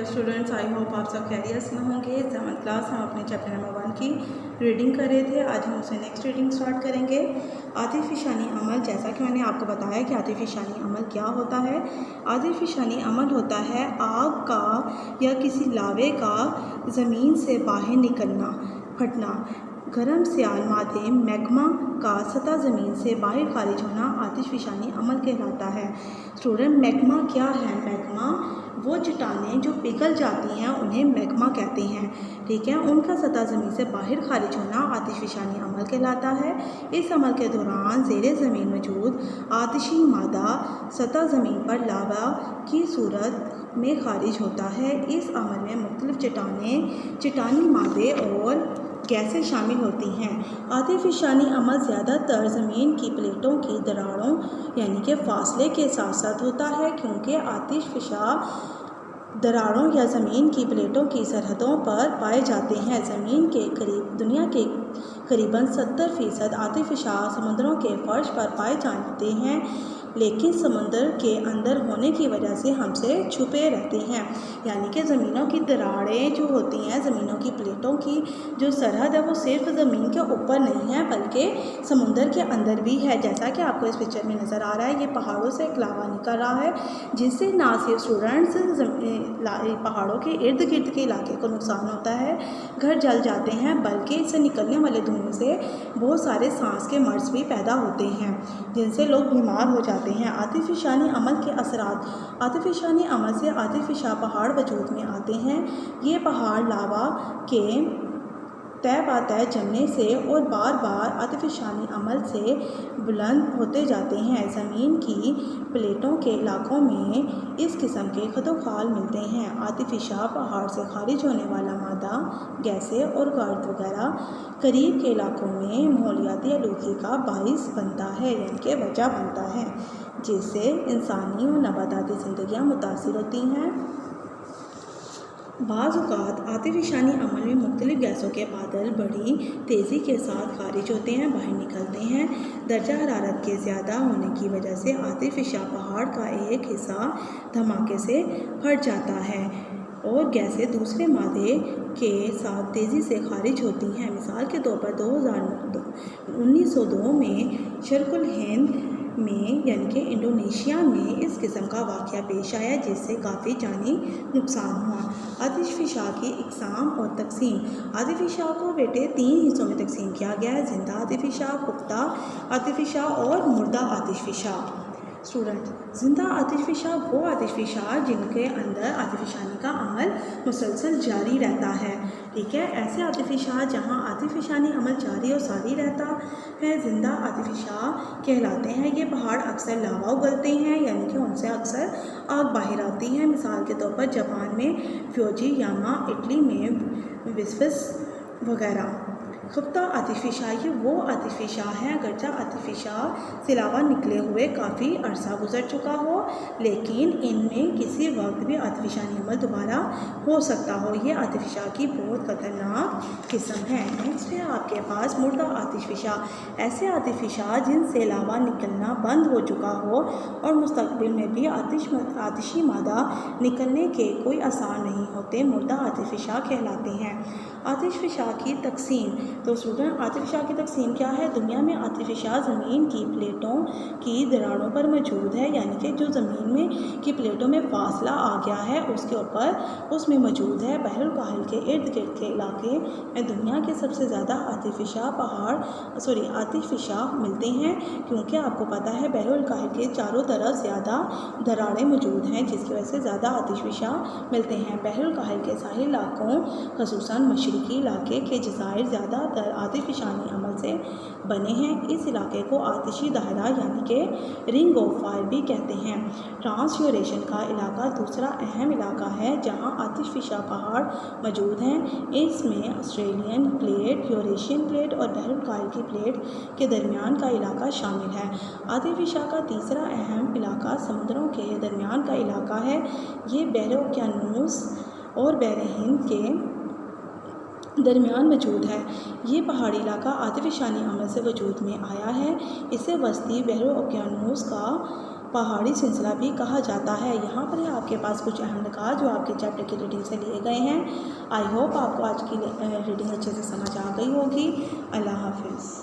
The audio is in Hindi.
स्टूडेंट्स, आई होप आप सब खैरियत से होंगे। 7th क्लास हम अपने चैप्टर नंबर 1 की रीडिंग कर रहे थे। आज हम उससे नेक्स्ट रीडिंग स्टार्ट करेंगे। आतिफ़ी शानी अमल, जैसा कि मैंने आपको बताया कि आतिफ़ी शानी अमल क्या होता है। आतिफ़ी शानी अमल होता है आग का या किसी लावे का ज़मीन से बाहर निकलना, फटना। गर्म सियाल मादे मैग्मा का सतह ज़मीन से बाहर खारिज होना आतिशफ़शानी अमल कहलाता है। स्टूडेंट, मैग्मा क्या है? मैग्मा वो चट्टानें जो पिघल जाती हैं उन्हें मैग्मा कहते हैं, ठीक है। उनका सतह ज़मीन से बाहर खारिज होना आतिशफ़शानी अमल कहलाता है। इस अमल के दौरान ज़ेरे ज़मीन मौजूद आतिशी मादा सतह ज़मीन पर लावा की सूरत में खारिज होता है। इस अमल में मुख्तलिफ़ चट्टानी मादे और गैसें शामिल होती हैं। आतिफ़शानी अमल ज़्यादातर ज़मीन की प्लेटों की दरारों यानी कि फासले के साथ साथ होता है, क्योंकि आतिशफ़शा दरारों या ज़मीन की प्लेटों की सरहदों पर पाए जाते हैं। ज़मीन के करीब दुनिया के करीबन 70% आतिफ़शा समुद्रों के फ़र्श पर पाए जाते हैं, लेकिन समुद्र के अंदर होने की वजह से हमसे छुपे रहते हैं। यानी कि ज़मीनों की दरारें जो होती हैं, ज़मीनों की प्लेटों की जो सरहद है वो सिर्फ ज़मीन के ऊपर नहीं है बल्कि समुद्र के अंदर भी है। जैसा कि आपको इस पिक्चर में नज़र आ रहा है, ये पहाड़ों से एक लावा निकल रहा है, जिससे ना सिर्फ स्टूडेंट्स पहाड़ों के इर्द गिर्द के इलाके को नुकसान होता है, घर जल जाते हैं, बल्कि इससे निकलने वाले धुएँ से बहुत सारे सांस के मर्ज़ भी पैदा होते हैं, जिनसे लोग बीमार हो जाते हैं। आतिफ़शानी अमल के असरात। आतिफ़शानी अमल से आतिफ़शा पहाड़ वजूद में आते हैं। ये पहाड़ लावा के तय ब तय जमने से और बार बार आतिफ़शानी अमल से बुलंद होते जाते हैं। ज़मीन की प्लेटों के इलाकों में इस किस्म के खदोखाल मिलते हैं। आतिफ़शा पहाड़ से खारिज होने वाला मादा, गैसें और गर्द वगैरह करीब के इलाकों में माहौलियाती आलूदगी का बाइस बनता है, यानी कि वजह बनता है, जिससे इंसानी और नबाताती ज़िंदगियाँ मुतासिर होती हैं। बाज़ औक़ात आतिफ़शानी अमल में मुख्तलिफ़ गैसों के बादल बड़ी तेज़ी के साथ खारिज होते हैं, बाहर निकलते हैं। दर्जा हरारत के ज़्यादा होने की वजह से आतिफ़शा पहाड़ का एक हिस्सा धमाके से फट जाता है और गैसें दूसरे मादे के साथ तेज़ी से खारिज होती हैं। मिसाल के तौर पर 1902 में शर्क़ुल हिंद में यानी कि इंडोनेशिया में इस किस्म का वाक़या पेश आया, जिससे काफ़ी जानी नुकसान हुआ। आतिशफ़शा की इक़साम और तक़सीम। आतिफ़शा को बेटे 3 हिस्सों में तक़सीम किया गया है: ज़िंदा आतिफ़शा, पुख्ता आतिफ़शा और मुर्दा आतिशफ़शा। स्टूडेंट, ज़िंदा आतिशफ़शा वो आतिशफ़शा जिनके अंदर आतिफ़शानी का अमल मुसलसल जारी रहता है, ठीक है। ऐसे आतिफ़शा जहाँ आतिफ़शानी अमल जारी और सारी रहता है ज़िंदा आतिफ़शा कहलाते हैं। ये पहाड़ अक्सर लावा उगलते हैं, यानी कि उनसे अक्सर आग बाहर आती है। मिसाल के तौर पर जापान में फ्यूजियामा, इटली में वेसुवियस वगैरह। पुख्ता आतिशफ़शा ये वो आतिशफ़शा है अगरचे आतिशफ़शा से लावा निकले हुए काफ़ी अरसा गुजर चुका हो, लेकिन इनमें किसी वक्त भी आतिफ़शानी अमल दोबारा हो सकता हो। ये आतिशफ़शा की बहुत ख़तरनाक किस्म है। नेक्स्ट है आपके पास मुर्दा आतिशफ़शा। ऐसे आतिशफ़शा जिनसे लावा निकलना बंद हो चुका हो और मुस्तक़बिल में भी आतिशी मादा निकलने के कोई आसार नहीं होते, मुर्दा आतिशफ़शा कहलाते हैं। आतिशफ़शा की तक़सीम। तो स्टूडेंट, आतिशफ़शा की तक़सीम क्या है? दुनिया में आतिशफ़शा ज़मीन की प्लेटों की दरारों पर मौजूद है, यानी कि जो ज़मीन में की प्लेटों में फासला आ गया है उसके ऊपर उसमें मौजूद है। बहरुल काहिल के इर्द गिर्द के इलाके में दुनिया के सबसे ज़्यादा आतिशफ़शा मिलते हैं, क्योंकि आपको पता है बहरुल काहिल के चारों तरफ ज़्यादा दरारें मौजूद हैं, जिसकी वजह से ज़्यादा आतिशफ़शा मिलते हैं। बहरुल काहिल के साहिल इलाकों ख़ुसूसन मशरिकी इलाके के जज़ायर ज़्यादातर आतिफ़शानी अमल से बने हैं। इस इलाके को आतिशी दायरा यानी कि रिंग ऑफ फायर भी कहते हैं। ट्रांस-यूरेशियन का इलाका दूसरा अहम इलाका है जहाँ आतिशफ़शा पहाड़ मौजूद हैं। इसमें ऑस्ट्रेलियन प्लेट, यूरेशियन प्लेट और बहरुल काहिल की प्लेट के दरमियान का इलाका शामिल है। आतिशफ़शा का तीसरा अहम इलाका समुद्रों के दरमियान का इलाका है। ये बहर ओकियानूस और बहर हिंद के दरमियान मौजूद है। ये पहाड़ी इलाका आतिफ़शानी अमल से वजूद में आया है। इसे वस्ती बहर ओकियानूस का पहाड़ी सिलसिला भी कहा जाता है। यहाँ पर है आपके पास कुछ अहम निकात जो आपके चैप्टर की रीडिंग से लिए गए हैं। आई होप आपको आज की रीडिंग अच्छे से समझ आ गई होगी। अल्लाह हाफिज़।